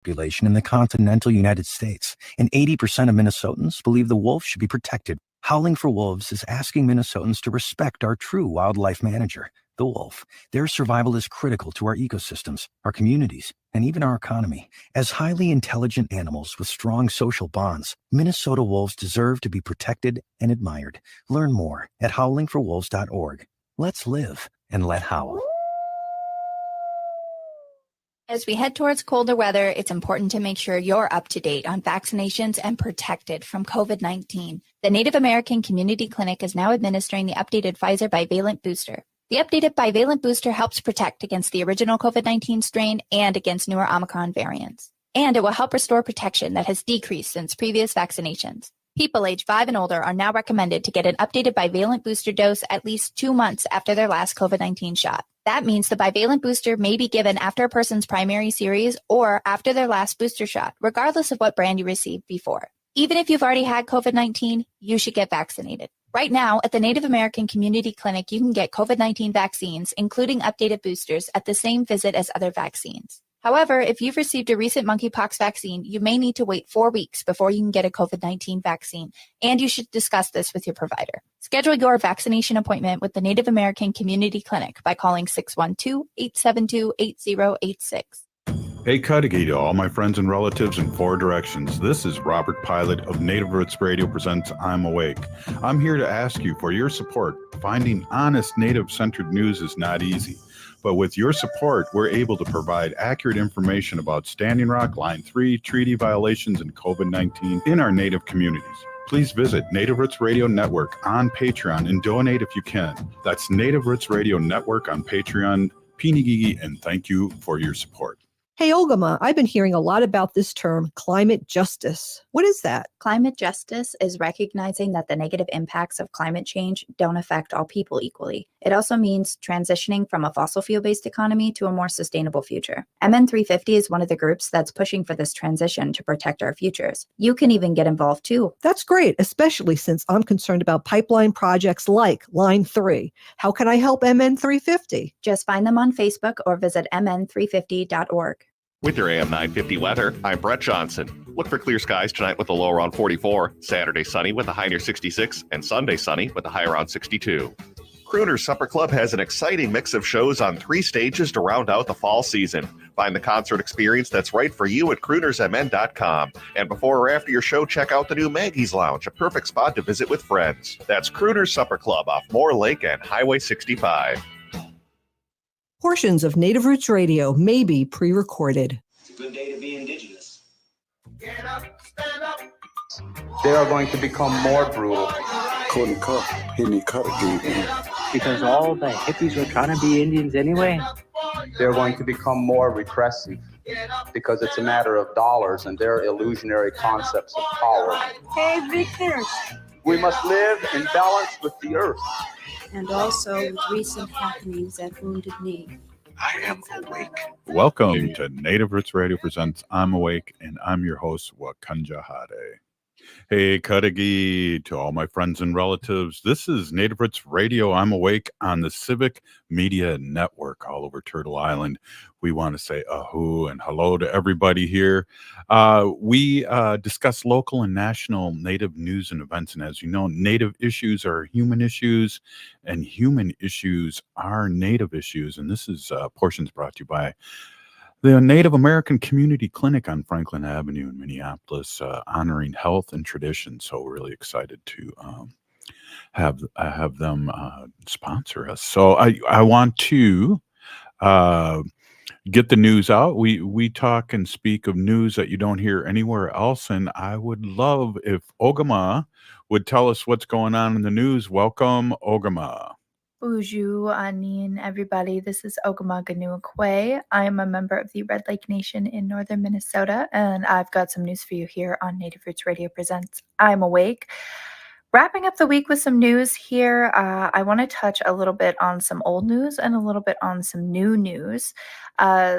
population in the continental United States, and 80% of Minnesotans believe the wolf should be protected. Howling for Wolves is asking Minnesotans to respect our true wildlife manager, the wolf. Their survival is critical to our ecosystems, our communities, and even our economy. As highly intelligent animals with strong social bonds, Minnesota wolves deserve to be protected and admired. Learn more at howlingforwolves.org. Let's live and let howl. As we head towards colder weather, it's important to make sure you're up to date on vaccinations and protected from COVID-19. The Native American Community Clinic is now administering the updated Pfizer bivalent booster. The updated bivalent booster helps protect against the original COVID-19 strain and against newer Omicron variants. And it will help restore protection that has decreased since previous vaccinations. People age 5 and older are now recommended to get an updated bivalent booster dose at least 2 months after their last COVID-19 shot. That means the bivalent booster may be given after a person's primary series or after their last booster shot, regardless of what brand you received before. Even if you've already had COVID-19, you should get vaccinated. Right now, at the Native American Community Clinic, you can get COVID-19 vaccines, including updated boosters, at the same visit as other vaccines. However, if you've received a recent monkeypox vaccine, you may need to wait 4 weeks before you can get a COVID-19 vaccine, and you should discuss this with your provider. Schedule your vaccination appointment with the Native American Community Clinic by calling 612-872-8086. Hey, Cudahy to all my friends and relatives in 4 directions. This is Robert Pilot of Native Roots Radio presents I'm Awake. I'm here to ask you for your support. Finding honest Native-centered news is not easy. But with your support, we're able to provide accurate information about Standing Rock, Line 3, treaty violations, and COVID-19 in our Native communities. Please visit Native Roots Radio Network on Patreon and donate if you can. That's Native Roots Radio Network on Patreon. Pinigigi, and thank you for your support. Hey, Ogama, I've been hearing a lot about this term, climate justice. What is that? Climate justice is recognizing that the negative impacts of climate change don't affect all people equally. It also means transitioning from a fossil fuel-based economy to a more sustainable future. MN350 is one of the groups that's pushing for this transition to protect our futures. You can even get involved too. That's great, especially since I'm concerned about pipeline projects like Line 3. How can I help MN350? Just find them on Facebook or visit mn350.org. With your AM 950 weather, I'm Brett Johnson. Look for clear skies tonight with a low around 44, Saturday sunny with a high near 66, and Sunday sunny with a high around 62. Crooner's Supper Club has an exciting mix of shows on 3 stages to round out the fall season. Find the concert experience that's right for you at croonersmn.com. And before or after your show, check out the new Maggie's Lounge, a perfect spot to visit with friends. That's Crooner's Supper Club off Moore Lake and Highway 65. Portions of Native Roots Radio may be pre-recorded. It's a good day to be indigenous. Get up, stand up. They are going to become more brutal. Couldn't cut, hitting cut again. Because all the hippies were trying to be Indians anyway. They're going to become more repressive because it's a matter of dollars and their illusionary concepts of power. Hey, Victor. We must live in balance with the earth. And also with recent happenings at Wounded Knee. I am awake. Welcome to Native Roots Radio presents I'm Awake, and I'm your host, Wakanja Hade. Hey, Cudahy to all my friends and relatives. This is Native Roots Radio. I'm Awake on the Civic Media Network all over Turtle Island. We want to say ahoo and hello to everybody here. We discuss local and national Native news and events. And as you know, Native issues are human issues and human issues are Native issues. And this is portions brought to you by the Native American Community Clinic on Franklin Avenue in Minneapolis, honoring health and tradition. So we're really excited to have them sponsor us. So I want to get the news out. We talk and speak of news that you don't hear anywhere else, and I would love if Ogama would tell us what's going on in the news. Welcome, Ogama. Bonjour, Anin, everybody. This is Ogama Ganuakwe. I am a member of the Red Lake Nation in northern Minnesota, and I've got some news for you here on Native Roots Radio Presents I'm Awake. Wrapping up the week with some news here, I want to touch a little bit on some old news and a little bit on some new news.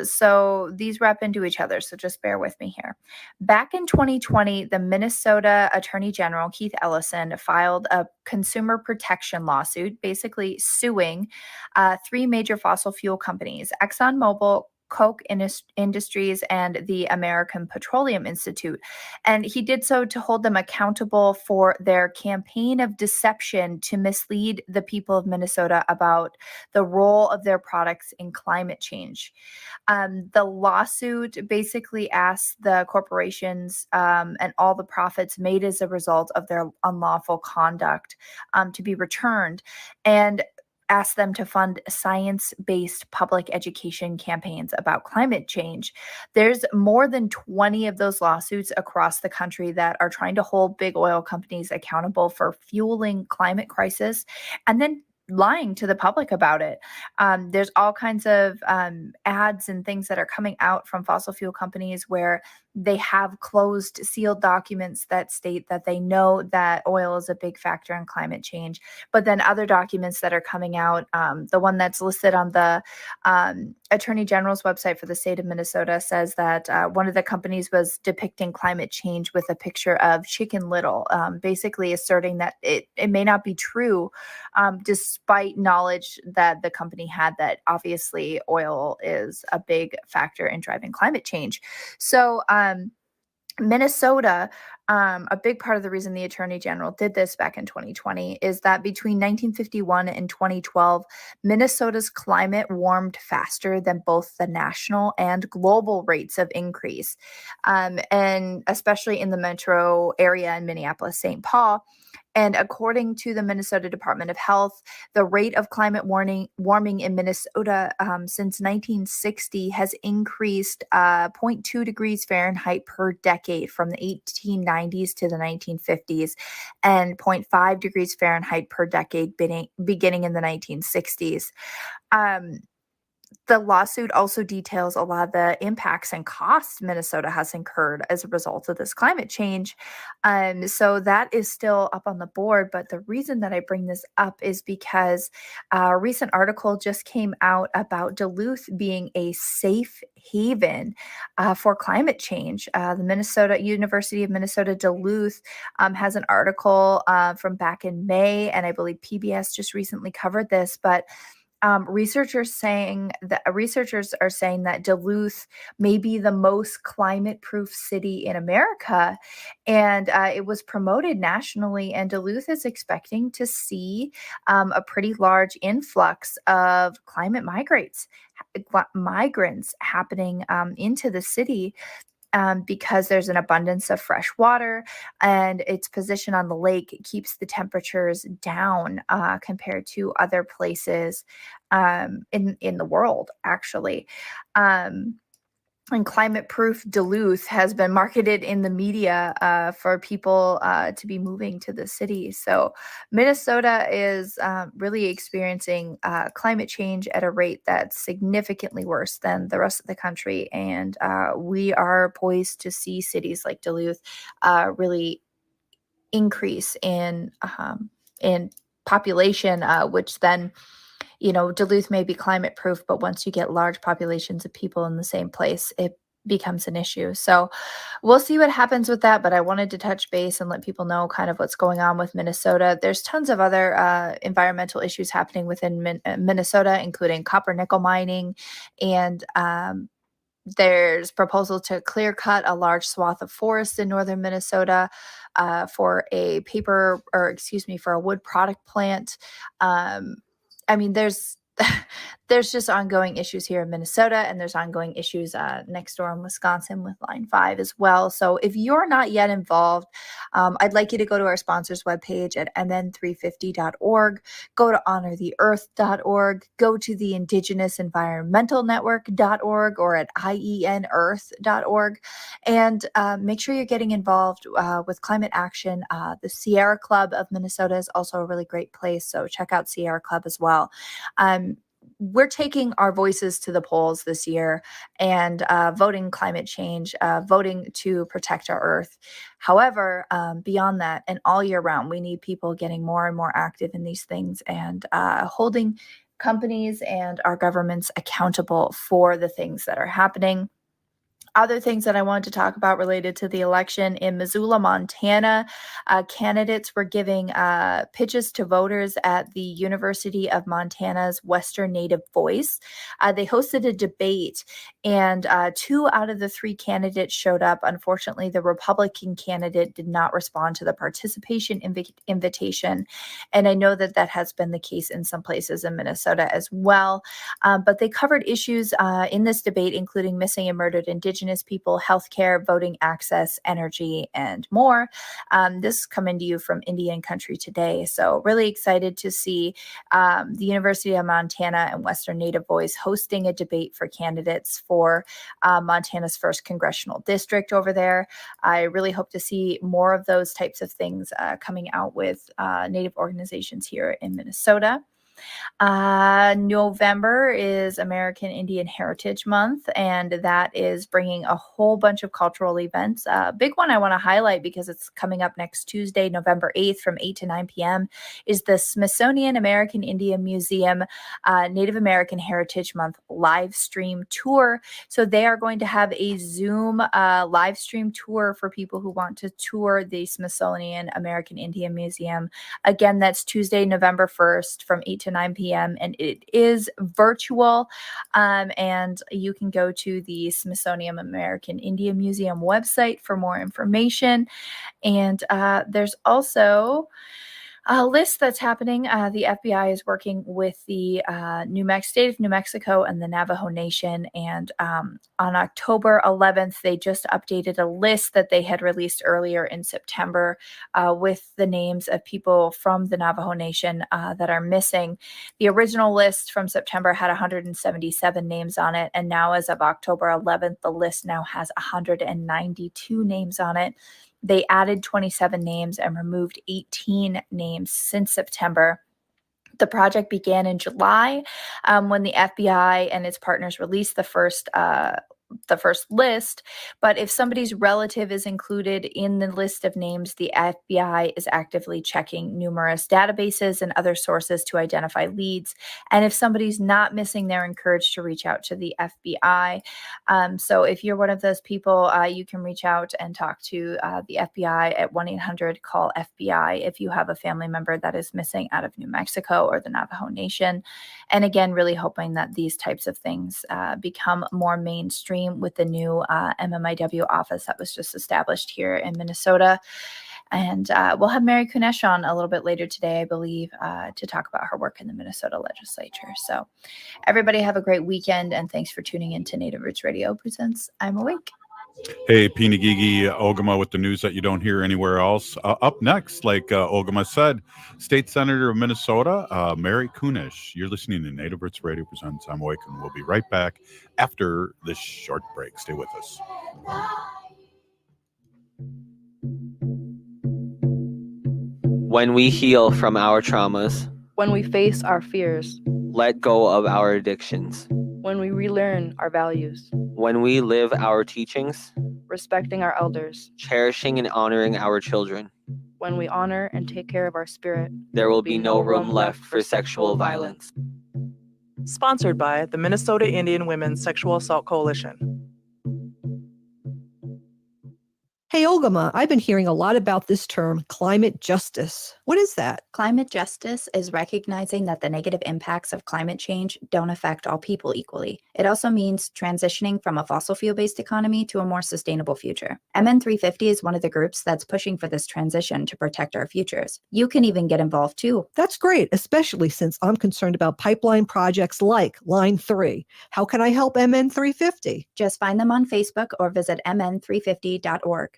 So these wrap into each other, so just bear with me here. Back in 2020, the Minnesota Attorney General, Keith Ellison, filed a consumer protection lawsuit, basically suing 3 major fossil fuel companies, ExxonMobil, Koch Industries and the American Petroleum Institute. And he did so to hold them accountable for their campaign of deception to mislead the people of Minnesota about the role of their products in climate change. The lawsuit basically asks the corporations and all the profits made as a result of their unlawful conduct to be returned, and ask them to fund science-based public education campaigns about climate change. There's more than 20 of those lawsuits across the country that are trying to hold big oil companies accountable for fueling climate crisis and then lying to the public about it. There's all kinds of ads and things that are coming out from fossil fuel companies where they have closed, sealed documents that state that they know that oil is a big factor in climate change. But then other documents that are coming out, the one that's listed on the Attorney General's website for the state of Minnesota says that one of the companies was depicting climate change with a picture of Chicken Little, basically asserting that it may not be true, despite knowledge that the company had that obviously oil is a big factor in driving climate change. So Minnesota, a big part of the reason the Attorney General did this back in 2020 is that between 1951 and 2012, Minnesota's climate warmed faster than both the national and global rates of increase. And especially in the metro area in Minneapolis, St. Paul. And according to the Minnesota Department of Health, the rate of climate warming in Minnesota since 1960 has increased 0.2 degrees Fahrenheit per decade from the 1890s to the 1950s, and 0.5 degrees Fahrenheit per decade beginning in the 1960s. The lawsuit also details a lot of the impacts and costs Minnesota has incurred as a result of this climate change. So that is still up on the board. But the reason that I bring this up is because a recent article just came out about Duluth being a safe haven for climate change. The University of Minnesota Duluth has an article from back in May, and I believe PBS just recently covered this, but researchers are saying that Duluth may be the most climate-proof city in America, and it was promoted nationally. And Duluth is expecting to see a pretty large influx of climate migrants happening into the city. Because there's an abundance of fresh water, and its position on the lake keeps the temperatures down compared to other places in the world, actually. And climate-proof Duluth has been marketed in the media for people to be moving to the city. So Minnesota is really experiencing climate change at a rate that's significantly worse than the rest of the country. And we are poised to see cities like Duluth really increase in population, which then, Duluth may be climate proof, but once you get large populations of people in the same place, it becomes an issue. So we'll see what happens with that. But I wanted to touch base and let people know kind of what's going on with Minnesota. There's tons of other environmental issues happening within Minnesota, including copper nickel mining. And there's proposal to clear cut a large swath of forest in northern Minnesota for a wood product plant. There's just ongoing issues here in Minnesota, and there's ongoing issues next door in Wisconsin with Line 5 as well. So if you're not yet involved, I'd like you to go to our sponsors webpage at mn350.org, go to honortheearth.org, go to the Indigenous Environmental Network.org or at ienearth.org, and make sure you're getting involved with climate action. The Sierra Club of Minnesota is also a really great place, so check out Sierra Club as well. We're taking our voices to the polls this year and voting climate change, voting to protect our earth. However, beyond that and all year round, we need people getting more and more active in these things and holding companies and our governments accountable for the things that are happening. Other things that I wanted to talk about related to the election in Missoula, Montana, candidates were giving pitches to voters at the University of Montana's Western Native Voice. They hosted a debate, and 2 out of the 3 candidates showed up. Unfortunately, the Republican candidate did not respond to the participation invitation, and I know that that has been the case in some places in Minnesota as well. But they covered issues in this debate, including missing and murdered Indigenous people, healthcare, voting access, energy, and more. This is coming to you from Indian Country Today. So really excited to see the University of Montana and Western Native Voice hosting a debate for candidates for Montana's 1st congressional district over there. I really hope to see more of those types of things coming out with Native organizations here in Minnesota. November is American Indian Heritage Month, and that is bringing a whole bunch of cultural events. A big one I want to highlight because it's coming up next Tuesday, November 8th from 8 to 9 p.m. is the Smithsonian American Indian Museum Native American Heritage Month live stream tour. So they are going to have a Zoom live stream tour for people who want to tour the Smithsonian American Indian Museum. Again, that's Tuesday, November 1st from 8 to 9 p.m. and it is virtual, and you can go to the Smithsonian American Indian Museum website for more information. And there's also a list that's happening. The FBI is working with the state of New Mexico and the Navajo Nation. And on October 11th, they just updated a list that they had released earlier in September with the names of people from the Navajo Nation that are missing. The original list from September had 177 names on it. And now as of October 11th, the list now has 192 names on it. They added 27 names and removed 18 names since September. The project began in July when the FBI and its partners released the first list. But if somebody's relative is included in the list of names, the FBI is actively checking numerous databases and other sources to identify leads. And if somebody's not missing, they're encouraged to reach out to the FBI. So if you're one of those people, you can reach out and talk to the FBI at 1-800-CALL-FBI if you have a family member that is missing out of New Mexico or the Navajo Nation. And again, really hoping that these types of things become more mainstream with the new MMIW office that was just established here in Minnesota. And we'll have Mary Kunesh on a little bit later today, I believe, to talk about her work in the Minnesota legislature. So everybody have a great weekend, and thanks for tuning in to Native Roots Radio presents I'm Awake. Hey, Pinagigi, Ogama with the news that you don't hear anywhere else. Up next, like Ogama said, State Senator of Minnesota, Mary Kunesh. You're listening to Native Roots Radio presents I'm Awake, and we'll be right back after this short break. Stay with us. When we heal from our traumas, when we face our fears, let go of our addictions, when we relearn our values, when we live our teachings, respecting our elders, cherishing and honoring our children, when we honor and take care of our spirit, there will be no room left for sexual violence. Sponsored by the Minnesota Indian Women's Sexual Assault Coalition. Hey, Ogama, I've been hearing a lot about this term, climate justice. What is that? Climate justice is recognizing that the negative impacts of climate change don't affect all people equally. It also means transitioning from a fossil fuel-based economy to a more sustainable future. MN350 is one of the groups that's pushing for this transition to protect our futures. You can even get involved too. That's great, especially since I'm concerned about pipeline projects like Line 3. How can I help MN350? Just find them on Facebook or visit mn350.org.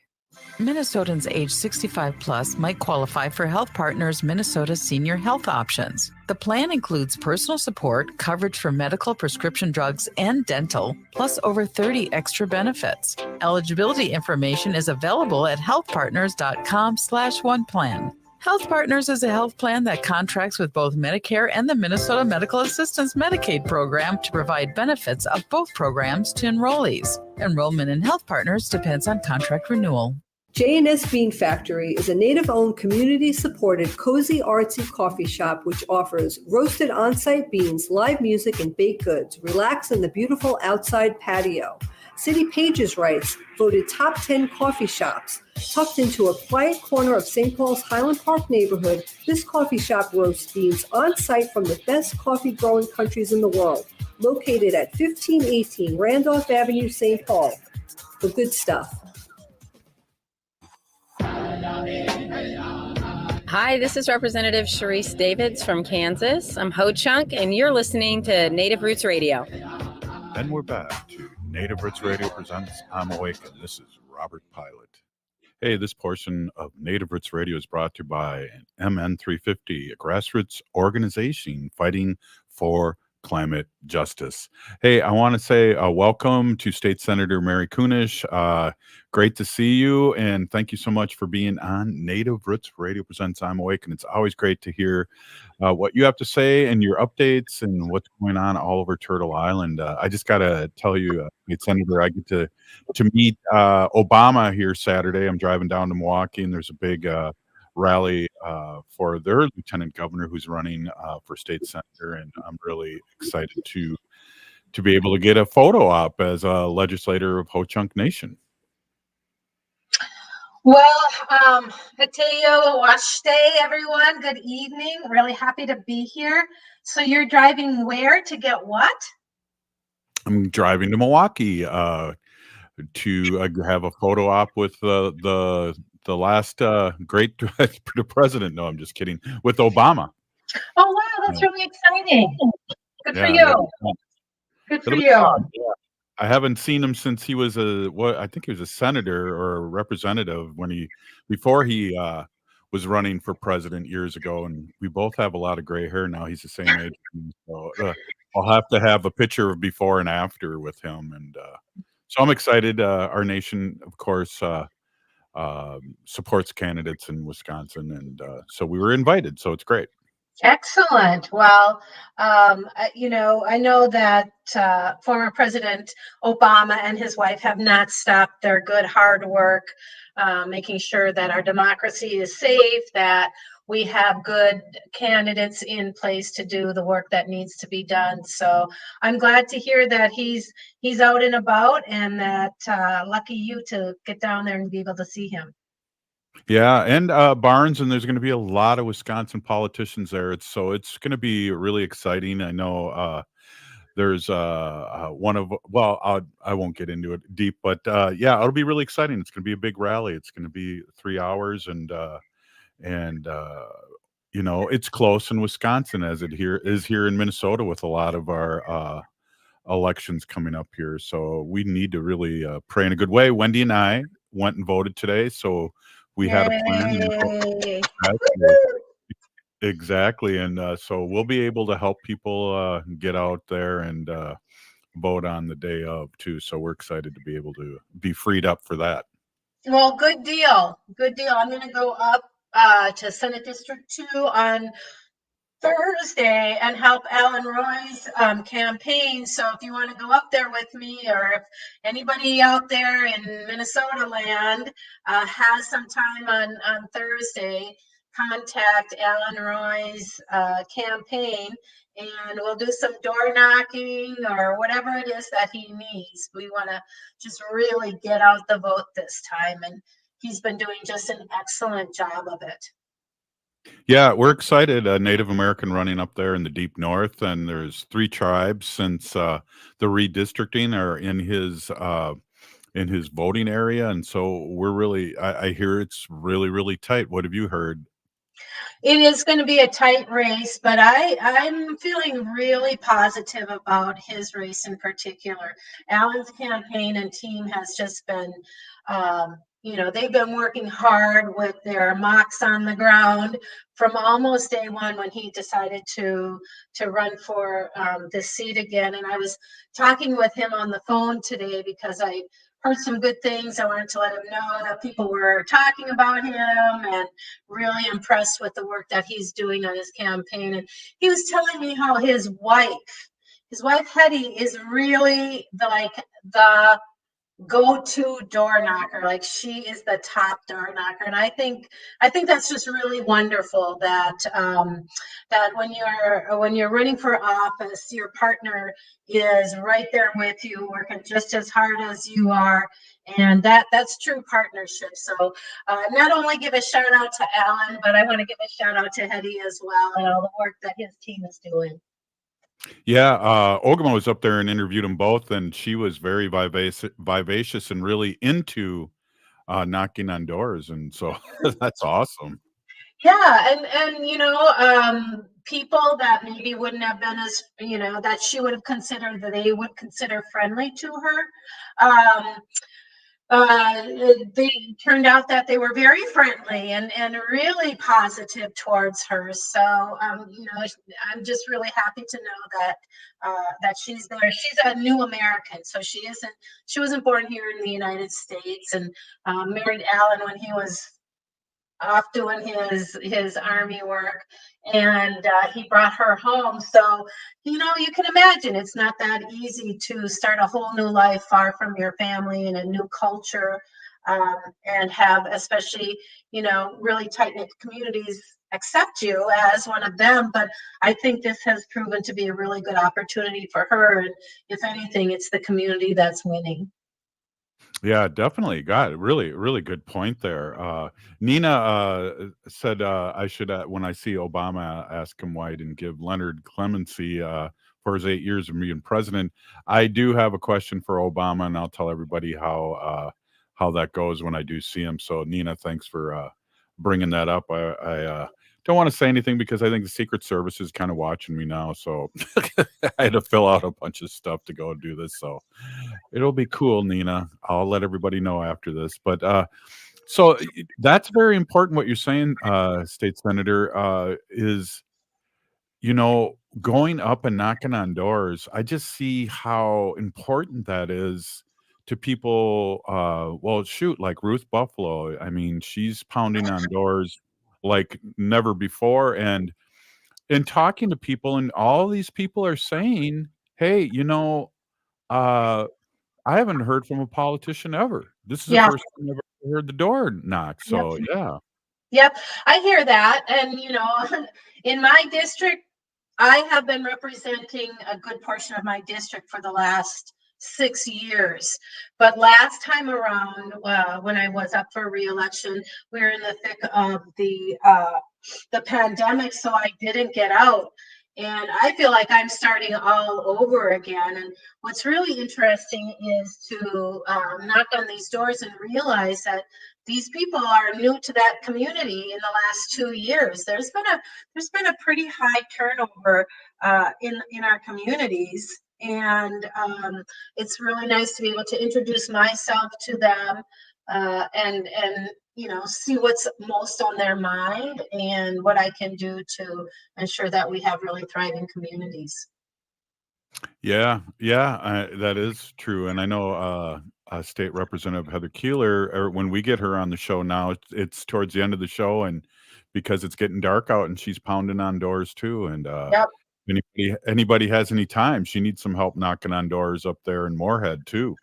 Minnesotans age 65 plus might qualify for Health Partners Minnesota Senior Health Options. The plan includes personal support, coverage for medical, prescription drugs, and dental, plus over 30 extra benefits. Eligibility information is available at healthpartners.com/oneplan. Health Partners is a health plan that contracts with both Medicare and the Minnesota Medical Assistance Medicaid program to provide benefits of both programs to enrollees. Enrollment in Health Partners depends on contract renewal. J&S Bean Factory is a Native-owned, community-supported, cozy, artsy coffee shop which offers roasted on-site beans, live music, and baked goods. Relax in the beautiful outside patio. City Pages writes, voted top 10 coffee shops. Tucked into a quiet corner of St. Paul's Highland Park neighborhood, this coffee shop roasts beans on site from the best coffee growing countries in the world. Located at 1518 Randolph Avenue, St. Paul. The good stuff. Hi, this is Representative Sharice Davids from Kansas. I'm Ho Chunk, and you're listening to Native Roots Radio. And we're back to Native Roots Radio presents I'm Awake, and this is Robert Pilot. Hey, this portion of Native Roots Radio is brought to you by MN350, a grassroots organization fighting for climate justice. Hey, I want to say welcome to State Senator Mary Kunesh. Great to see you, and thank you so much for being on Native Roots Radio presents I'm Awake. And it's always great to hear what you have to say and your updates and what's going on all over Turtle Island. I just got to tell you, State Senator, I get to meet Obama here Saturday. I'm driving down to Milwaukee, and there's a big rally for their lieutenant governor who's running for state senator, and I'm really excited to be able to get a photo op as a legislator of Ho Chunk Nation. Well, Hateo Washte, everyone. Good evening. Really happy to be here. So you're driving where to get what? I'm driving to Milwaukee to have a photo op with the last great president. No, I'm just kidding. With Obama. Oh, wow. That's really exciting. Good for you. Good for you. Yeah. I haven't seen him since he was I think he was a senator or a representative before he was running for president years ago. And we both have a lot of gray hair now. He's the same age. So I'll have to have a picture of before and after with him. And so I'm excited. Our nation, of course, supports candidates in Wisconsin, and so we were invited, so it's great. Excellent. Well, I know that former President Obama and his wife have not stopped their good hard work, making sure that our democracy is safe, that we have good candidates in place to do the work that needs to be done. So I'm glad to hear that he's out and about, and that lucky you to get down there and be able to see him. Yeah, and Barnes, and there's going to be a lot of Wisconsin politicians there. It's going to be really exciting. I know there's I won't get into it deep, but yeah, it'll be really exciting. It's going to be a big rally. It's going to be 3 hours, and it's close in Wisconsin as it is here in Minnesota with a lot of our elections coming up here. So we need to really pray in a good way. Wendy and I went and voted today, so we had a plan. Exactly. And so we'll be able to help people get out there and vote on the day of too. So we're excited to be able to be freed up for that. Well, good deal. Good deal. I'm going to go up to Senate District 2 on Thursday and help Alan Roy's campaign. So if you want to go up there with me, or if anybody out there in Minnesota land has some time on Thursday, contact Alan Roy's campaign, and we'll do some door knocking or whatever it is that he needs. We want to just really get out the vote this time, and he's been doing just an excellent job of it. Yeah, we're excited. Native American running up there in the deep north, and there's 3 tribes since the redistricting are in his voting area, and so we're really. I hear it's really, really tight. What have you heard? It is going to be a tight race, but I'm feeling really positive about his race in particular. Alan's campaign and team has just been, they've been working hard with their mocks on the ground from almost day one when he decided to run for this seat again. And I was talking with him on the phone today because I heard some good things. I wanted to let him know that people were talking about him and really impressed with the work that he's doing on his campaign. And he was telling me how his wife Hetty, is really the go-to door knocker. Like, she is the top door knocker, and I think that's just really wonderful that that when you're running for office, your partner is right there with you, working just as hard as you are, and that's true partnership. So not only give a shout out to Alan, but I want to give a shout out to Hetty as well, and all the work that his team is doing. Yeah, Ogama was up there and interviewed them both, and she was very vivacious and really into knocking on doors, and so that's awesome. Yeah, and people that maybe wouldn't have been as, that she would have considered, that they would consider friendly to her, they turned out that they were very friendly and really positive towards her. So I'm just really happy to know that she's there. She's a new American, so she wasn't born here in the United States, and married Alan when he was off doing his army work, and he brought her home. So you can imagine it's not that easy to start a whole new life far from your family in a new culture, and have, especially really tight-knit communities accept you as one of them. But I think this has proven to be a really good opportunity for her, and if anything, it's the community that's winning. Yeah, definitely. Got it. Really, really good point there. Nina said I should, when I see Obama, ask him why he didn't give Leonard clemency for his 8 years of being president. I do have a question for Obama, and I'll tell everybody how that goes when I do see him. So, Nina, thanks for bringing that up. I don't want to say anything because I think the Secret Service is kind of watching me now. So I had to fill out a bunch of stuff to go do this. So it'll be cool, Nina. I'll let everybody know after this. But so that's very important what you're saying, State Senator, is, going up and knocking on doors. I just see how important that is to people. Well, shoot, like Ruth Buffalo. I mean, she's pounding on doors like never before, and talking to people, and all these people are saying, hey, I haven't heard from a politician ever. This is the Yeah. first time I've ever heard the door knock. So yeah. Yep, I hear that. And, in my district, I have been representing a good portion of my district for the last 6 years. But last time around, when I was up for re-election, we were in the thick of the pandemic, so I didn't get out. And I feel like I'm starting all over again. And what's really interesting is to knock on these doors and realize that these people are new to that community in the last 2 years. There's been a pretty high turnover in our communities, and it's really nice to be able to introduce myself to them, and see what's most on their mind and what I can do to ensure that we have really thriving communities. Yeah, that is true, and I know State Representative Heather Keeler. Or when we get her on the show now, it's towards the end of the show, and because it's getting dark out, and she's pounding on doors too. And Yep. anybody has any time, she needs some help knocking on doors up there in Moorhead too.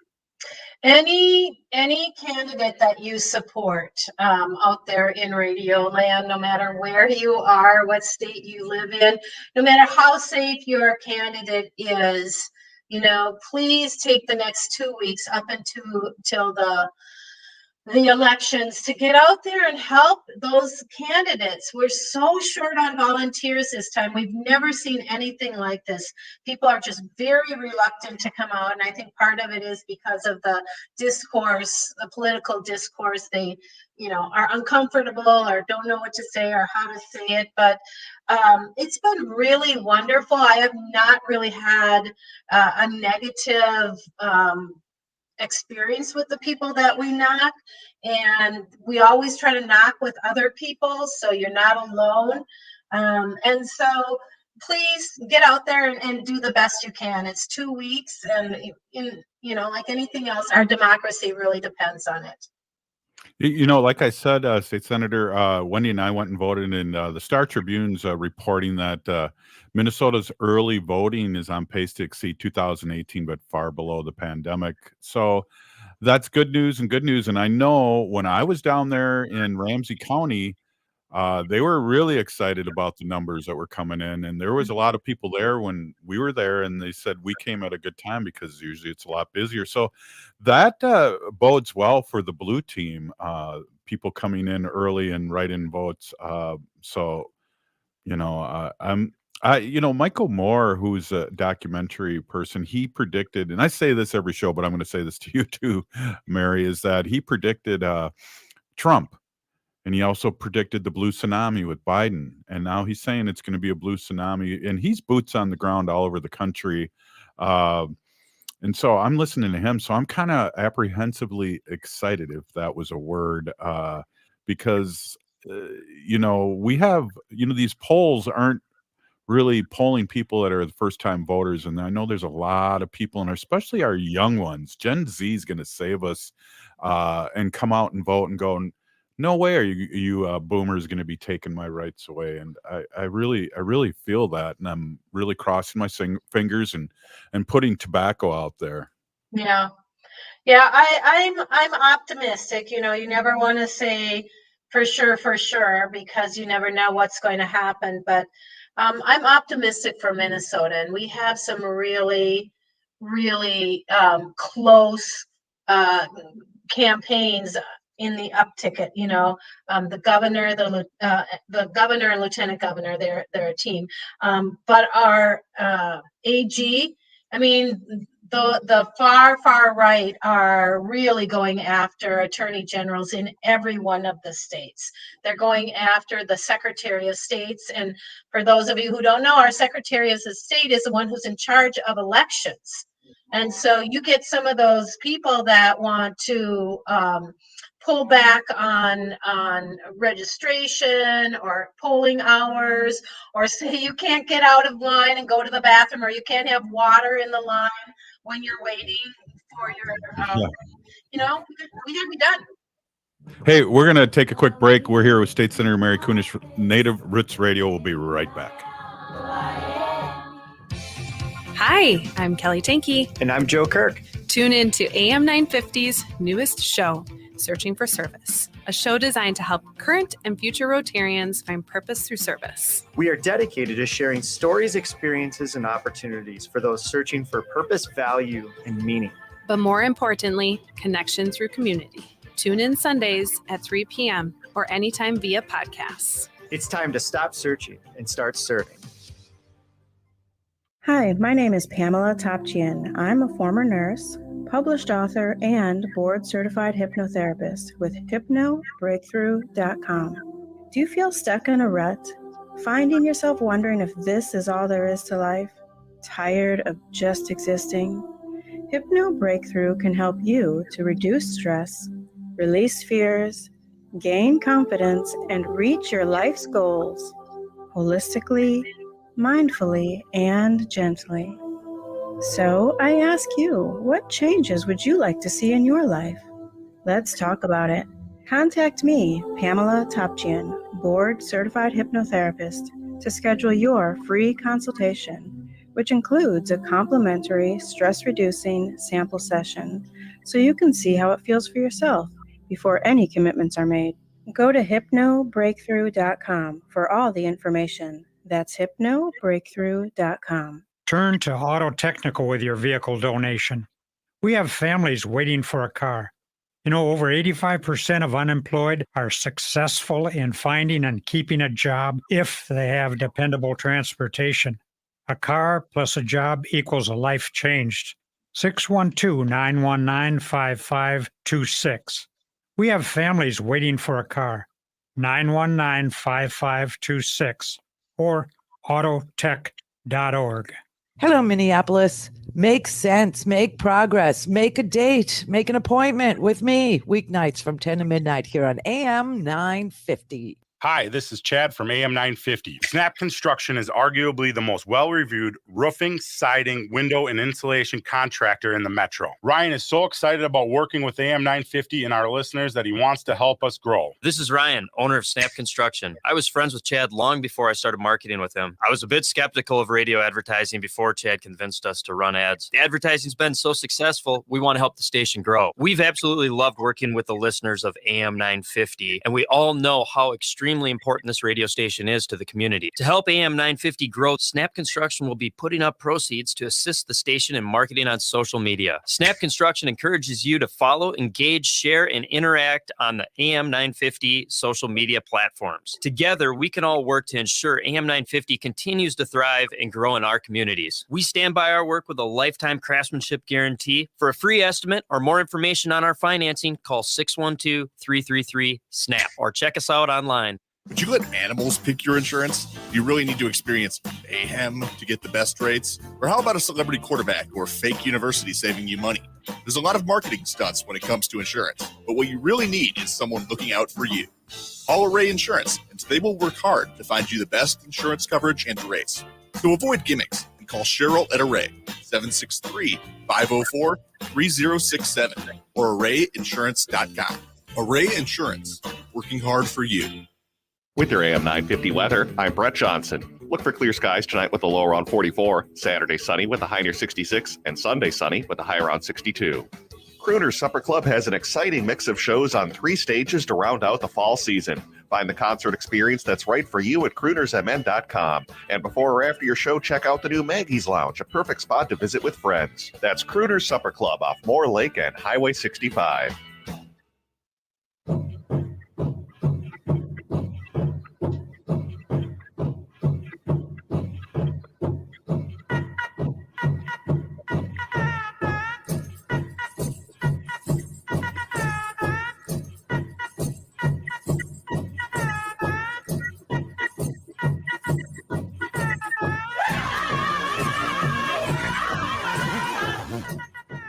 Any candidate that you support out there in radio land, no matter where you are, what state you live in, no matter how safe your candidate is, please take the next 2 weeks up till the elections to get out there and help those candidates. We're so short on volunteers this time. We've never seen anything like this. People are just very reluctant to come out, and I think part of it is because of the discourse, the political discourse. They are uncomfortable or don't know what to say or how to say it. But it's been really wonderful. I have not really had a negative experience with the people that we knock, and we always try to knock with other people, so you're not alone. And so please get out there and do the best you can. It's 2 weeks, and like anything else, our democracy really depends on it. Like I said, State Senator, Wendy and I went and voted, and the Star Tribune's reporting that Minnesota's early voting is on pace to exceed 2018, but far below the pandemic. So that's good news and good news. And I know when I was down there in Ramsey County, they were really excited about the numbers that were coming in, and there was a lot of people there when we were there, and they said we came at a good time because usually it's a lot busier. So that bodes well for the blue team. People coming in early and write-in votes. So Michael Moore, who's a documentary person, he predicted, and I say this every show, but I'm going to say this to you too, Mary, is that he predicted Trump. And he also predicted the blue tsunami with Biden. And now he's saying it's going to be a blue tsunami. And he's boots on the ground all over the country. And so I'm listening to him. So I'm kind of apprehensively excited, if that was a word, because, we have, these polls aren't really polling people that are the first-time voters. And I know there's a lot of people, and especially our young ones. Gen Z is going to save us and come out and vote and go, no way are you boomers going to be taking my rights away. And I really feel that, and I'm really crossing my fingers and putting tobacco out there. Yeah, I'm optimistic. You never want to say for sure because you never know what's going to happen. But I'm optimistic for Minnesota, and we have some really, really close campaigns in the up ticket. The governor, the governor and lieutenant governor, they're a team. But our AG, the far right are really going after attorney generals in every one of the states. They're going after the Secretary of States. And for those of you who don't know, our Secretary of State is the one who's in charge of elections. And so you get some of those people that want to pull back on registration or polling hours, or say you can't get out of line and go to the bathroom, or you can't have water in the line when you're waiting for your, we gotta be done. Hey, we're going to take a quick break. We're here with State Senator Mary Kunesh. Native Roots Radio will be right back. Hi, I'm Kelly Tanky. And I'm Joe Kirk. Tune in to AM 950's newest show, Searching for Service, a show designed to help current and future Rotarians find purpose through service. We are dedicated to sharing stories, experiences, and opportunities for those searching for purpose, value, and meaning. But more importantly, connection through community. Tune in Sundays at 3 p.m. or anytime via podcasts. It's time to stop searching and start serving. Hi, my name is Pamela Topchian. I'm a former nurse, published author, and board-certified hypnotherapist with hypnobreakthrough.com. Do you feel stuck in a rut? Finding yourself wondering if this is all there is to life? Tired of just existing? Hypno Breakthrough can help you to reduce stress, release fears, gain confidence, and reach your life's goals holistically, mindfully, and gently. So I ask you, what changes would you like to see in your life? Let's talk about it. Contact me, Pamela Topchian, board-certified hypnotherapist, to schedule your free consultation, which includes a complimentary stress-reducing sample session, so you can see how it feels for yourself before any commitments are made. Go to hypnobreakthrough.com for all the information. That's hypnobreakthrough.com. Turn to Auto Technical with your vehicle donation. We have families waiting for a car. Over 85% of unemployed are successful in finding and keeping a job if they have dependable transportation. A car plus a job equals a life changed. 612-919-5526. We have families waiting for a car. 919-5526 or autotech.org. Hello, Minneapolis. Make sense, make progress, make a date, make an appointment with me. Weeknights from 10 to midnight here on AM 950. Hi, this is Chad from AM 950. Snap Construction is arguably the most well-reviewed roofing, siding, window, and insulation contractor in the metro. Ryan is so excited about working with AM 950 and our listeners that he wants to help us grow. This is Ryan, owner of Snap Construction. I was friends with Chad long before I started marketing with him. I was a bit skeptical of radio advertising before Chad convinced us to run ads. The advertising's been so successful, we want to help the station grow. We've absolutely loved working with the listeners of AM 950, and we all know how extremely important this radio station is to the community. To help AM 950 grow, Snap Construction will be putting up proceeds to assist the station in marketing on social media. Snap Construction encourages you to follow, engage, share, and interact on the AM 950 social media platforms. Together, we can all work to ensure AM 950 continues to thrive and grow in our communities. We stand by our work with a lifetime craftsmanship guarantee. For a free estimate or more information on our financing, call 612-333-SNAP or check us out online. Would you let animals pick your insurance? Do you really need to experience mayhem to get the best rates? Or how about a celebrity quarterback or fake university saving you money? There's a lot of marketing stunts when it comes to insurance, but what you really need is someone looking out for you. Call Array Insurance, and they will work hard to find you the best insurance coverage and rates. So avoid gimmicks and call Cheryl at Array, 763-504-3067 or arrayinsurance.com. Array Insurance, working hard for you. With your AM 950 weather, I'm Brett Johnson. Look for clear skies tonight with a low around 44, Saturday sunny with a high near 66, and Sunday sunny with a high around 62. Crooner's Supper Club has an exciting mix of shows on 3 stages to round out the fall season. Find the concert experience that's right for you at croonersmn.com. And before or after your show, check out the new Maggie's Lounge, a perfect spot to visit with friends. That's Crooner's Supper Club off Moore Lake and Highway 65.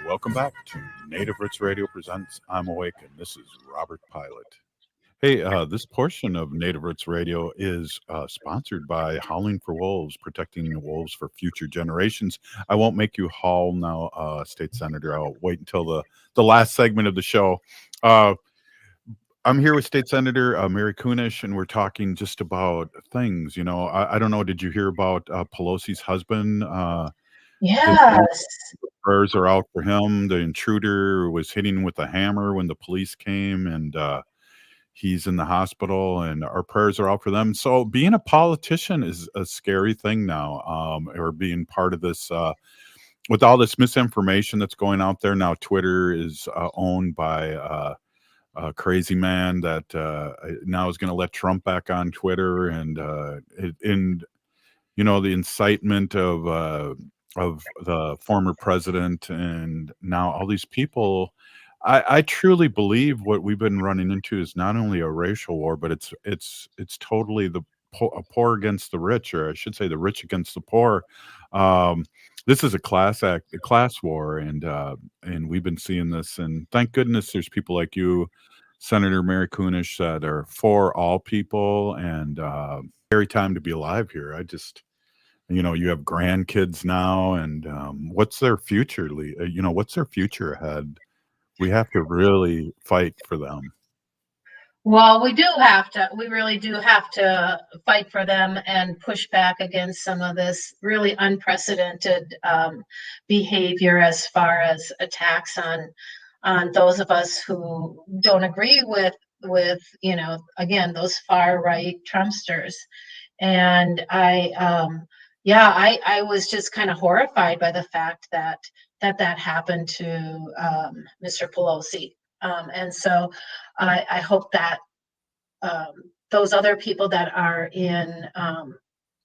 Welcome back to Native Roots Radio presents I'm Awake, and this is Robert Pilot. Hey, this portion of Native Roots Radio is sponsored by Howling for Wolves, protecting the wolves for future generations. I won't make you howl now, State Senator. I'll wait until the last segment of the show. I'm here with State Senator Mary Kunesh, and we're talking just about things. You know, I don't know, did you hear about Pelosi's husband? Yes. Prayers are out for him. The intruder was hitting with a hammer when the police came, and he's in the hospital, and our prayers are out for them. So being a politician is a scary thing now, or being part of this, with all this misinformation that's going out there now. Twitter is owned by a crazy man that now is going to let Trump back on Twitter, and you know, the incitement of the former president, and now all these people. I truly believe what we've been running into is not only a racial war, but it's totally a poor against the rich, or I should say the rich against the poor. This is a class war, and we've been seeing this, and thank goodness there's people like you, Senator Mary Kunesh, that are for all people, and scary time to be alive here. You know, you have grandkids now, and what's their future? You know, what's their future ahead? We have to really fight for them. Well, we really do have to fight for them and push back against some of this really unprecedented behavior as far as attacks on those of us who don't agree with you know, again, those far right Trumpsters. And I was just kind of horrified by the fact that happened to Mr. Pelosi. And so I hope that those other people that are in,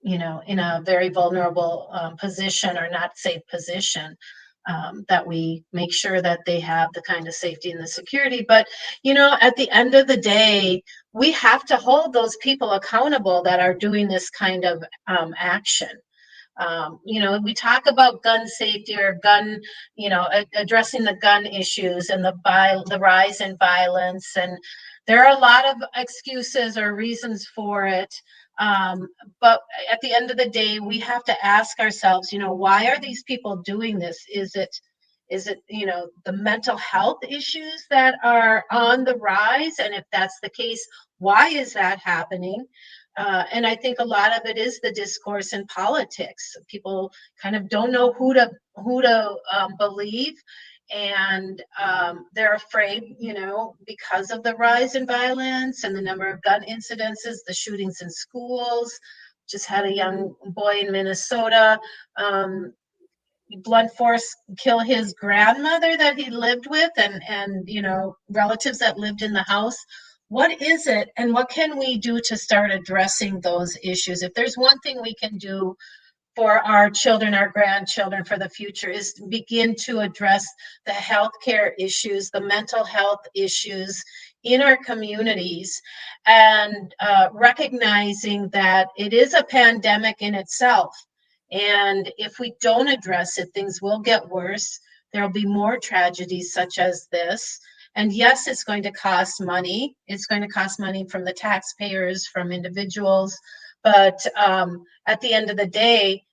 you know, in a very vulnerable position, or not safe position, that we make sure that they have the kind of safety and the security. But, you know, at the end of the day, we have to hold those people accountable that are doing this kind of action. You know, we talk about gun safety or gun, you know, addressing the gun issues and the rise in violence and There are a lot of excuses or reasons for it. But at the end of the day, we have to ask ourselves, why are these people doing this? Is it, the mental health issues that are on the rise? And if that's the case, why is that happening? And I think a lot of it is the discourse in politics. People kind of don't know who to believe, and they're afraid, because of the rise in violence and the number of gun incidences, the shootings in schools. Just had a young boy in Minnesota, blunt force kill his grandmother that he lived with, and relatives that lived in the house. What is it, and what can we do to start addressing those issues? If there's one thing we can do for our children, our grandchildren, for the future, is to begin to address the healthcare issues, the mental health issues in our communities, and recognizing that it is a pandemic in itself. And if we don't address it, things will get worse. There'll be more tragedies such as this. And yes, it's going to cost money. It's going to cost money from the taxpayers, from individuals. But at the end of the day,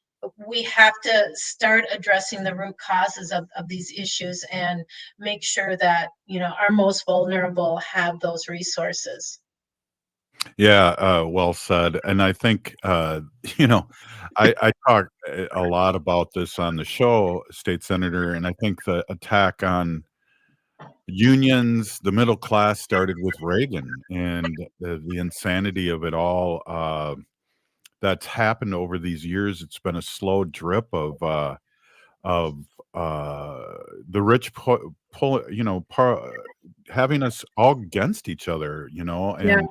we have to start addressing the root causes of these issues and make sure that, our most vulnerable have those resources. Yeah, well said. And I think, I talk a lot about this on the show, State Senator, and I think the attack on unions, the middle class, started with Reagan, and the insanity of it all that's happened over these years. It's been a slow drip of the rich having us all against each other, and Yeah.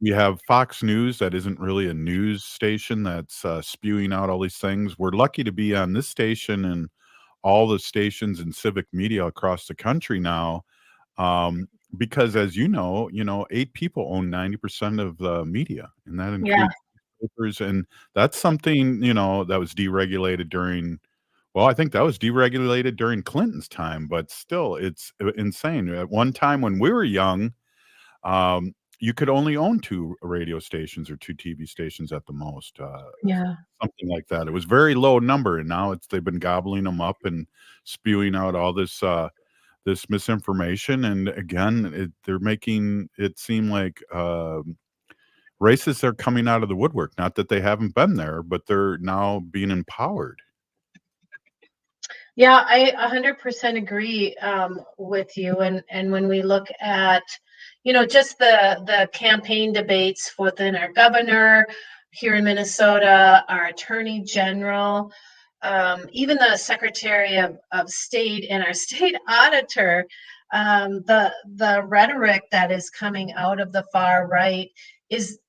we have Fox News that isn't really a news station that's spewing out all these things. We're lucky to be on this station and all the stations and civic media across the country now, because as you know, 8 people own 90% of the media, and that Yeah. includes newspapers. And that's something, that was deregulated during, well, I think that was deregulated during Clinton's time, but still, it's insane. At one time when we were young, you could only own 2 radio stations or 2 TV stations at the most, Yeah. something like that. It was very low number, and now they've been gobbling them up and spewing out all this this misinformation. And again, they're making it seem like racists are coming out of the woodwork. Not that they haven't been there, but they're now being empowered. Yeah, I 100% agree with you. And when we look at, just the campaign debates within our governor here in Minnesota, our attorney general, even the secretary of state and our state auditor, the rhetoric that is coming out of the far right is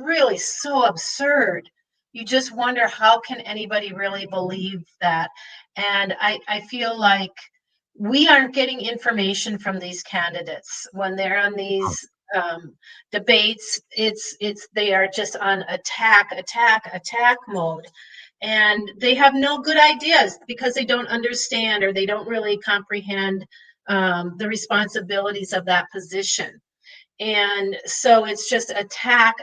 really so absurd. You just wonder, how can anybody really believe that? And I feel like we aren't getting information from these candidates when they're on these debates. They are just on attack mode, and they have no good ideas because they don't understand, or they don't really comprehend the responsibilities of that position. And so it's just attack,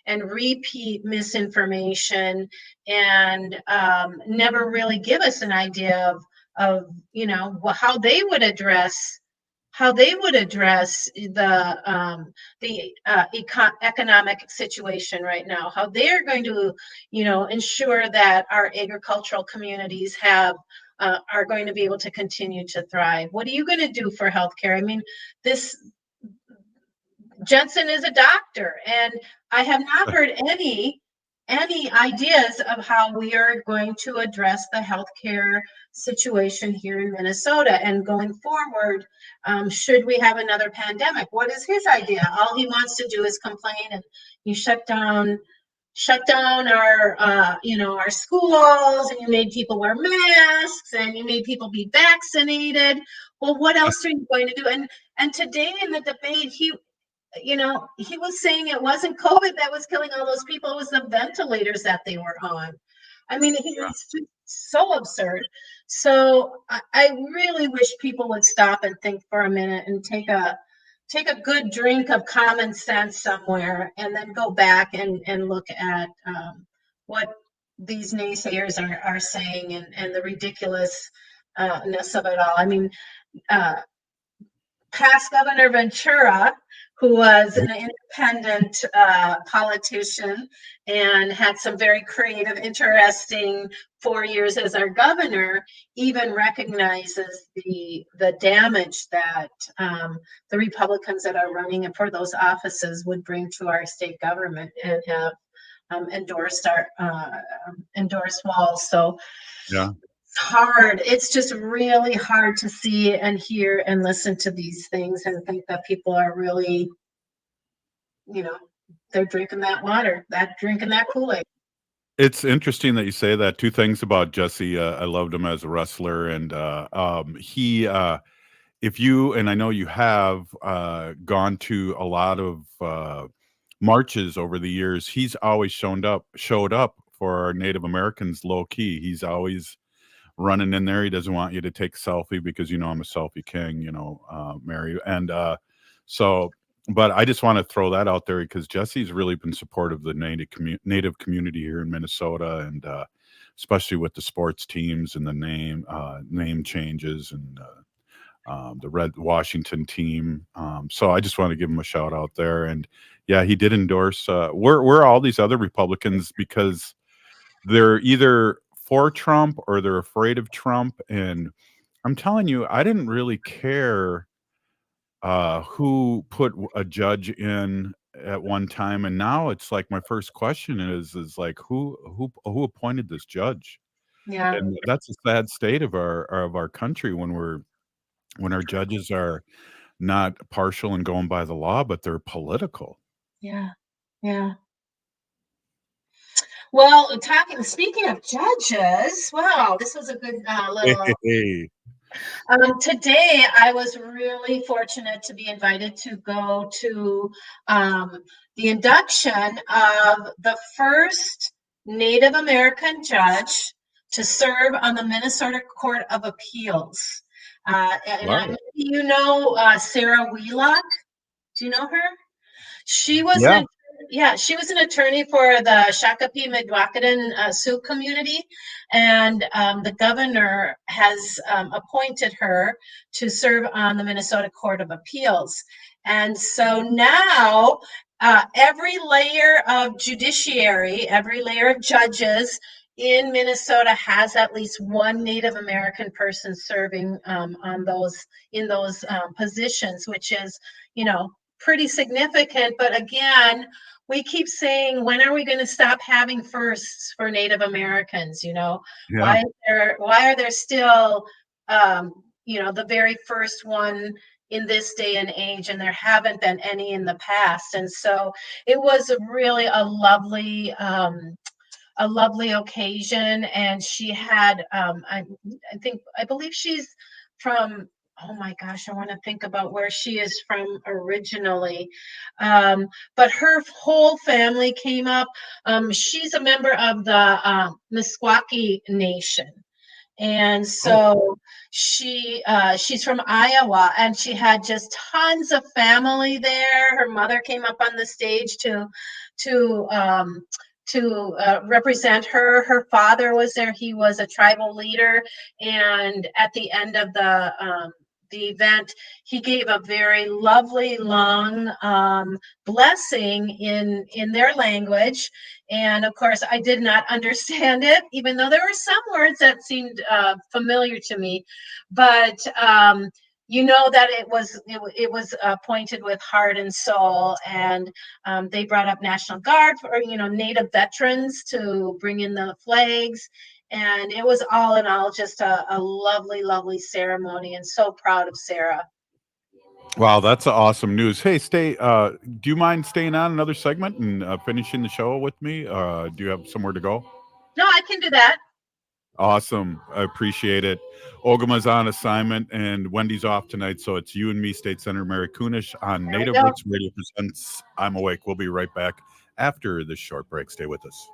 and repeat misinformation, and never really give us an idea of how they would address the economic situation right now, how they're going to ensure that our agricultural communities are going to be able to continue to thrive. What are you going to do for healthcare? I mean, Jensen is a doctor, and I have not heard any ideas of how we are going to address the healthcare situation here in Minnesota. And going forward, should we have another pandemic, what is his idea? All he wants to do is complain, and you shut down our our schools, and you made people wear masks, and you made people be vaccinated. Well, what else are you going to do? And today in the debate, he was saying it wasn't COVID that was killing all those people. It was the ventilators that they were on. I mean, it's just so absurd. So I really wish people would stop and think for a minute and take take a good drink of common sense somewhere, and then go back and look at what these naysayers are saying, and the ridiculousness of it all. I mean, past Governor Ventura, who was an independent politician and had some very creative, interesting 4 years as our governor, even recognizes the damage that the Republicans that are running for those offices would bring to our state government, and have endorsed Walz. So Yeah. it's hard. It's just really hard to see and hear and listen to these things and think that people are really, they're drinking that water, drinking that Kool-Aid. It's interesting that you say that. Two things about Jesse. I loved him as a wrestler, and he, if you, and I know you have gone to a lot of marches over the years, he's always showed up for our Native Americans low key. He's always running in there. He doesn't want you to take a selfie because, I'm a selfie king, Mary. And but I just want to throw that out there because Jesse's really been supportive of the Native community here in Minnesota, and especially with the sports teams and the name changes and the Red Washington team. So I just want to give him a shout out there. And yeah, he did endorse. We're all these other Republicans because they're either for Trump or they're afraid of Trump. And I'm telling you, I didn't really care who put a judge in at one time, and now it's like my first question is like who appointed this judge? Yeah, and that's a sad state of our country when our judges are not partial and going by the law, but they're political. yeah. Well, speaking of judges, wow, this was a good little. Today, I was really fortunate to be invited to go to the induction of the first Native American judge to serve on the Minnesota Court of Appeals. And Sarah Wheelock. Do you know her? She was she was an attorney for the Shakopee Mdewakanton Sioux community, and the governor has appointed her to serve on the Minnesota Court of Appeals. And so now every layer of judiciary, every layer of judges in Minnesota has at least one Native American person serving in those positions, which is, pretty significant. But again, we keep saying, when are we going to stop having firsts for Native Americans? Why are there still, the very first one in this day and age, and there haven't been any in the past? And so it was really a lovely occasion. And she had, I believe she's from, oh my gosh, I want to think about where she is from originally. But her whole family came up. She's a member of the Meskwaki Nation. And so she's from Iowa, and she had just tons of family there. Her mother came up on the stage to represent her. Her father was there. He was a tribal leader. And at the end of the event, he gave a very lovely long blessing in their language. And of course, I did not understand it, even though there were some words that seemed familiar to me. But that it was appointed with heart and soul. And they brought up National Guard for Native veterans to bring in the flags. And it was all in all just a lovely, lovely ceremony, and so proud of Sarah. Wow, that's awesome news. Hey, do you mind staying on another segment and finishing the show with me? Do you have somewhere to go? No, I can do that. Awesome. I appreciate it. Ogama's on assignment and Wendy's off tonight, so it's you and me, State Senator Mary Kunesh, on Native Roots Radio presents I'm Awake. We'll be right back after this short break. Stay with us.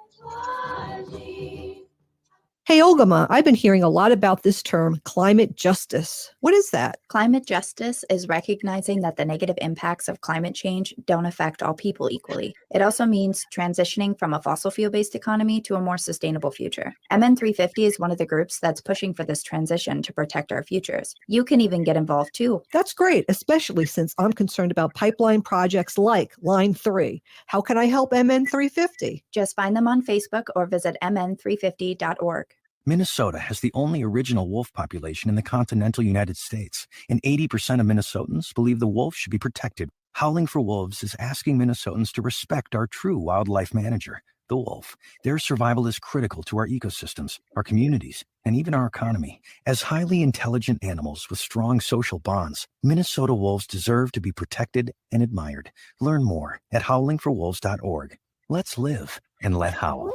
Hey, Ogama, I've been hearing a lot about this term, climate justice. What is that? Climate justice is recognizing that the negative impacts of climate change don't affect all people equally. It also means transitioning from a fossil fuel-based economy to a more sustainable future. MN350 is one of the groups that's pushing for this transition to protect our futures. You can even get involved too. That's great, especially since I'm concerned about pipeline projects like Line 3. How can I help MN350? Just find them on Facebook or visit mn350.org. Minnesota has the only original wolf population in the continental United States, and 80% of Minnesotans believe the wolf should be protected. Howling for Wolves is asking Minnesotans to respect our true wildlife manager, the wolf. Their survival is critical to our ecosystems, our communities, and even our economy. As highly intelligent animals with strong social bonds, Minnesota wolves deserve to be protected and admired. Learn more at howlingforwolves.org. Let's live and let howl.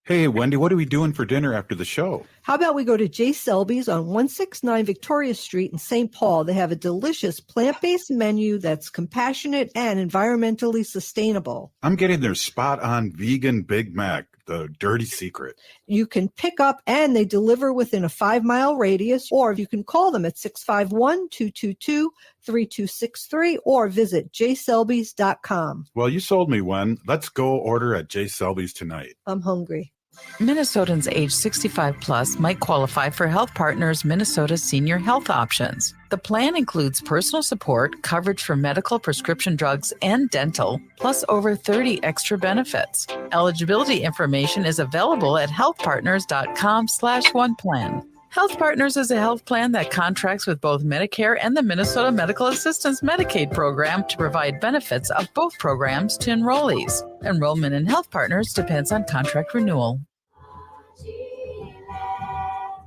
Hey, Wendy, what are we doing for dinner after the show? How about we go to J. Selby's on 169 Victoria Street in St. Paul? They have a delicious plant-based menu that's compassionate and environmentally sustainable. I'm getting their spot-on vegan Big Mac, the dirty secret. You can pick up and they deliver within a 5-mile radius, or you can call them at 651-222-3263 or visit jselbys.com. Well, you sold me, Wen. Let's go order at J. Selby's tonight. I'm hungry. Minnesotans age 65 plus might qualify for Health Partners Minnesota Senior Health Options. The plan includes personal support, coverage for medical, prescription drugs, and dental, plus over 30 extra benefits. Eligibility information is available at healthpartners.com/oneplan. Health Partners is a health plan that contracts with both Medicare and the Minnesota Medical Assistance Medicaid program to provide benefits of both programs to enrollees. Enrollment in Health Partners depends on contract renewal.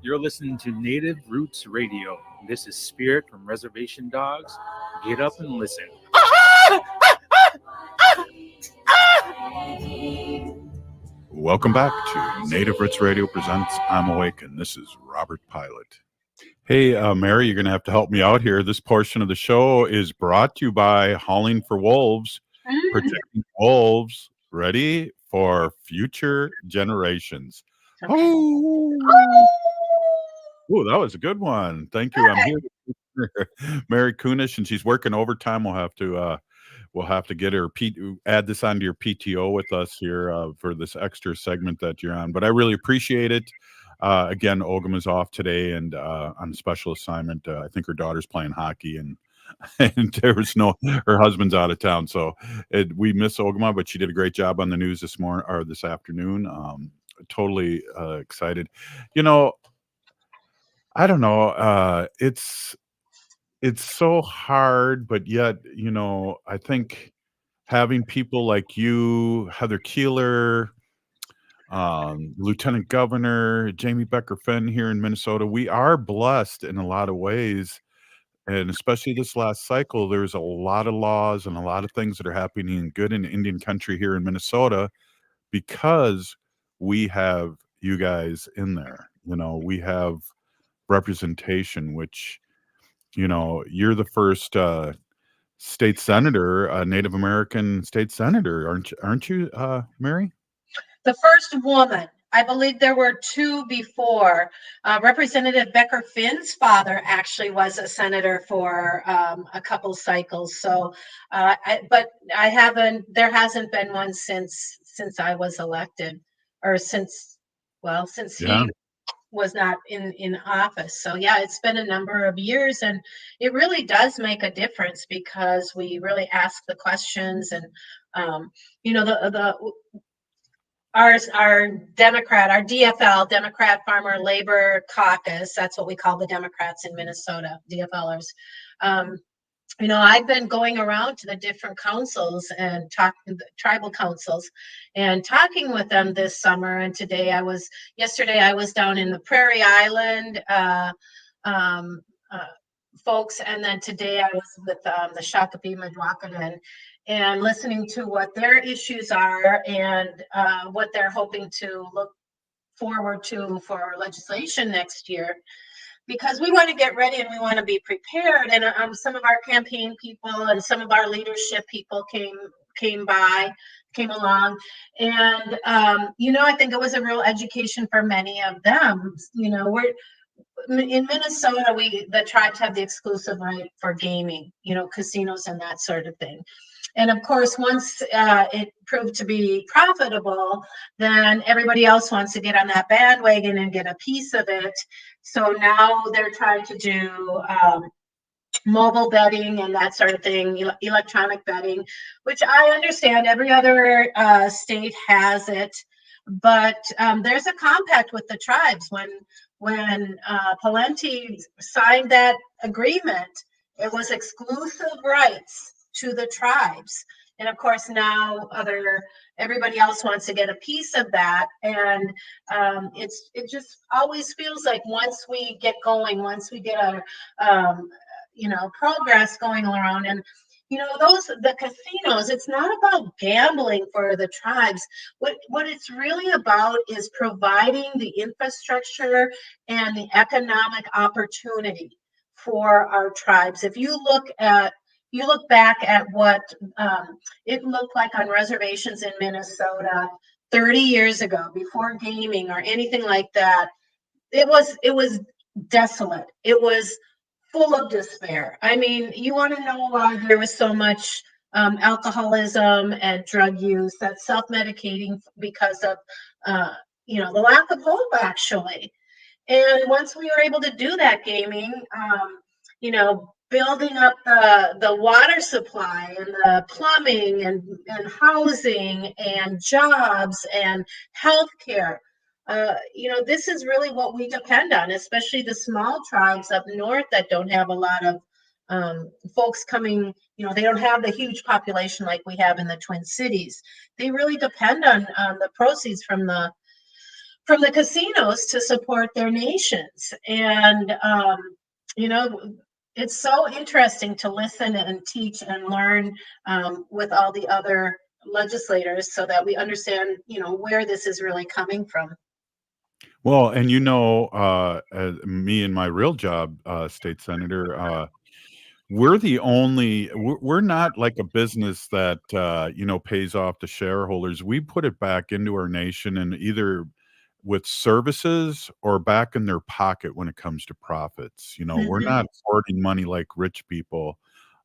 You're listening to Native Roots Radio. This is Spirit from Reservation Dogs. Get up and listen. Welcome back to Native Roots Radio presents I'm Awake, and this is Robert Pilot. Hey, Mary, you're going to have to help me out here. This portion of the show is brought to you by Howling for Wolves, protecting wolves, ready for future generations. Oh, that was a good one. Thank you. I'm here with Mary Kunish, and she's working overtime. We'll have to get her add this onto your PTO with us here for this extra segment that you're on. But I really appreciate it. Again, Ogama's off today and on special assignment. I think her daughter's playing hockey, and there was her husband's out of town, so we miss Ogama, but she did a great job on the news this morning or this afternoon. Totally excited. I don't know. It's so hard, but yet, I think having people like you, Heather Keeler, Lieutenant Governor Jamie Becker-Finn here in Minnesota, we are blessed in a lot of ways. And especially this last cycle, there's a lot of laws and a lot of things that are happening good in Indian country here in Minnesota because we have you guys in there. We have representation, which, you're the first state senator, Native American state senator, aren't you, Mary? The first woman. I believe there were two before. Representative Becker-Finn's father actually was a senator for a couple cycles. So, there hasn't been one since I was elected, or since he was not in office. So yeah, it's been a number of years, and it really does make a difference because we really ask the questions, and our Democrat, our DFL, Democrat Farmer Labor Caucus, that's what we call the Democrats in Minnesota, DFLers. I've been going around to the different councils and tribal councils and talking with them this summer. And yesterday I was down in the Prairie Island folks. And then today I was with the Shakopee Mdewakanton and listening to what their issues are and what they're hoping to look forward to for legislation next year. Because we want to get ready and we want to be prepared. And some of our campaign people and some of our leadership people came came along. And, I think it was a real education for many of them. In Minnesota, the tribes have the exclusive right for gaming, casinos and that sort of thing. And of course, once it proved to be profitable, then everybody else wants to get on that bandwagon and get a piece of it. So now they're trying to do mobile betting and that sort of thing, electronic betting, which I understand every other state has it. But there's a compact with the tribes. When Pawlenty signed that agreement, it was exclusive rights to the tribes. And of course, now everybody else wants to get a piece of that. And it just always feels like once we get going, once we get our progress going around, and the casinos, it's not about gambling for the tribes. What it's really about is providing the infrastructure and the economic opportunity for our tribes. If you look back at what it looked like on reservations in Minnesota 30 years ago, before gaming or anything like that, it was desolate. It was full of despair. I mean, you want to know why there was so much alcoholism and drug use, that self-medicating because of the lack of hope, actually. And once we were able to do that gaming, building up the water supply and the plumbing and housing and jobs and healthcare. This is really what we depend on, especially the small tribes up north that don't have a lot of folks coming. They don't have the huge population like we have in the Twin Cities. They really depend on the proceeds from the casinos to support their nations. And it's so interesting to listen and teach and learn with all the other legislators so that we understand, where this is really coming from. Well, and me and my real job, state senator, we're not like a business that, pays off the shareholders. We put it back into our nation, and either with services or back in their pocket when it comes to profits. We're not hoarding money like rich people.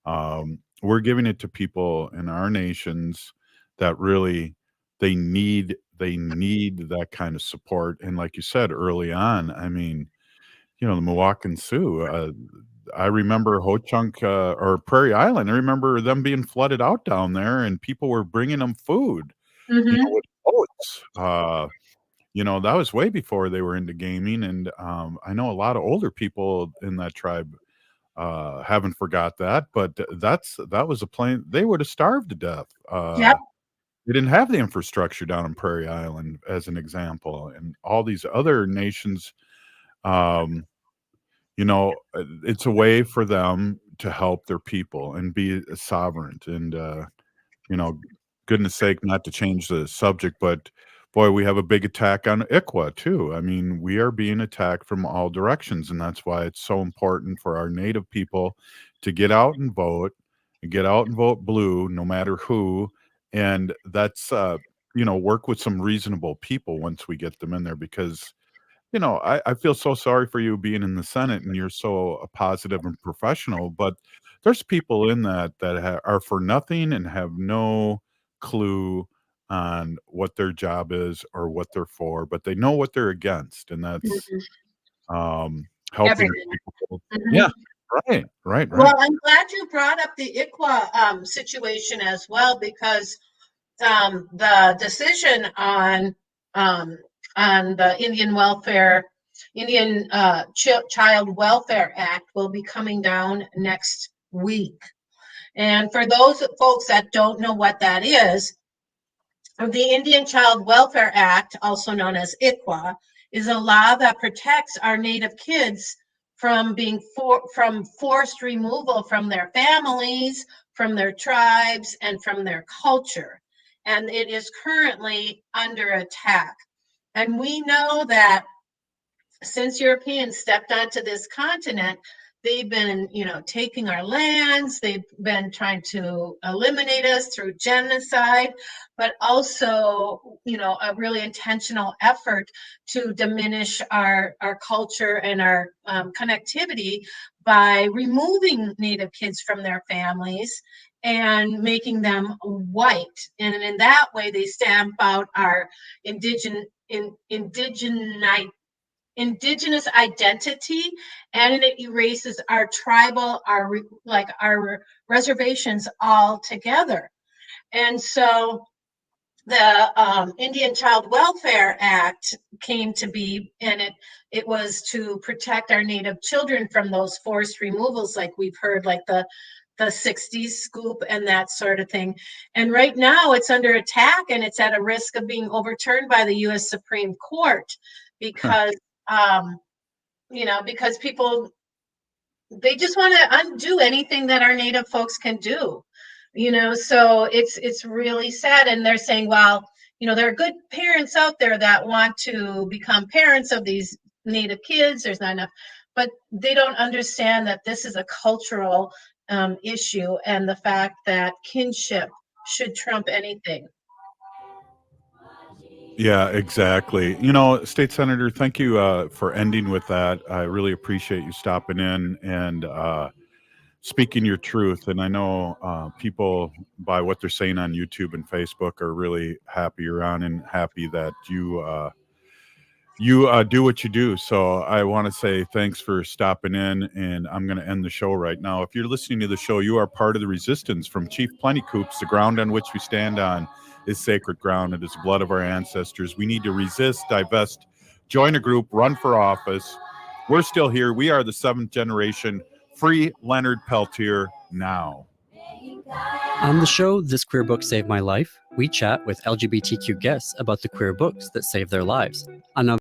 We're giving it to people in our nations that really they need that kind of support. And like you said early on, I mean, the Mdewakan Sioux, I remember Ho-Chunk or Prairie Island. I remember them being flooded out down there, and people were bringing them food, with boats. That was way before they were into gaming. And I know a lot of older people in that tribe haven't forgot that, but that was a plain, they would have starved to death. Yep. They didn't have the infrastructure down in Prairie Island, as an example, and all these other nations. It's a way for them to help their people and be sovereign. And goodness sake, not to change the subject, but boy, we have a big attack on ICWA too. I mean, we are being attacked from all directions, and that's why it's so important for our Native people to get out and vote blue, no matter who. And that's, work with some reasonable people once we get them in there, because, I feel so sorry for you being in the Senate and you're so positive and professional, but there's people in that are for nothing and have no clue on what their job is or what they're for, but they know what they're against. And that's helping people. Yeah. Right. Well, I'm glad you brought up the ICWA situation as well, because the decision on the Indian Child Welfare Act will be coming down next week. And for those folks that don't know what that is, the Indian Child Welfare Act, also known as ICWA, is a law that protects our Native kids from being from forced removal from their families, from their tribes, and from their culture. And it is currently under attack. And we know that since Europeans stepped onto this continent, they've been, taking our lands. They've been trying to eliminate us through genocide, but also, a really intentional effort to diminish our culture and our connectivity by removing Native kids from their families and making them white. And in that way, they stamp out our indigenous identity, and it erases our tribal, our reservations all together. And so the Indian Child Welfare Act came to be, and it was to protect our Native children from those forced removals, like we've heard, like the 60s scoop and that sort of thing. And right now it's under attack, and it's at a risk of being overturned by the U.S. Supreme Court because because people, they just want to undo anything that our Native folks can do, so it's really sad. And they're saying, well, there are good parents out there that want to become parents of these Native kids. There's not enough, but they don't understand that this is a cultural issue, and the fact that kinship should trump anything. Yeah, exactly. State Senator, thank you for ending with that. I really appreciate you stopping in and speaking your truth. And I know people, by what they're saying on YouTube and Facebook, are really happy you're on and happy that you do what you do. So I want to say thanks for stopping in, and I'm going to end the show right now. If you're listening to the show, you are part of the resistance. From Chief Plentycoops, the ground on which we stand on is sacred ground. It is the blood of our ancestors. We need to resist, divest, join a group, run for office. We're still here. We are the 7th generation. Free Leonard Peltier now. On the show, This Queer Book Saved My Life, we chat with LGBTQ guests about the queer books that saved their lives. On